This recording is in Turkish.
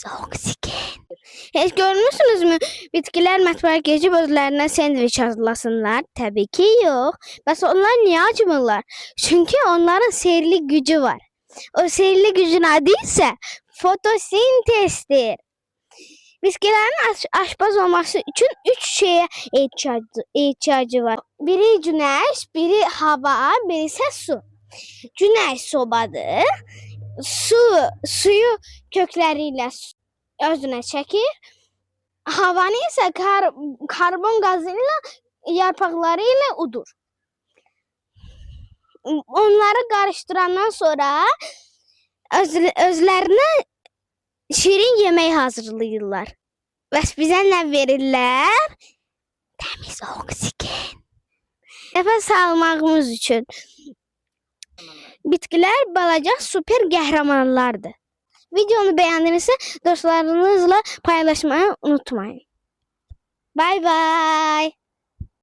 Oksigen. Hiç görmüşsünüz mü? Bitkiler mətbəyə keçib özlərinə sendviç hazırlasınlar. Təbii ki, yox. Bəs onlar niyə acımırlar? Çünki onların sihirli gücü var. O sihirli gücün adı isə fotosintezdir. Bitkilerin aşpaz olması için 3 şeye ihtiyacı var. Biri güneş, biri hava, biri ise su. Güneş sobadır. Suyu kökleriyle özüne çekir. Havanı ise karbon gazıyla yarpaqlarıyla udur. Onları karıştırandan sonra özlerine şirin yemek hazırlayırlar. Bəs bizə nə verirlər? Təmiz oksigen. Nəfəs almağımız üçün. Bitkilər balaca super qəhrəmanlardır. Videonu bəyəndinizsə dostlarınızla paylaşmayı unutmayın. Bye bye.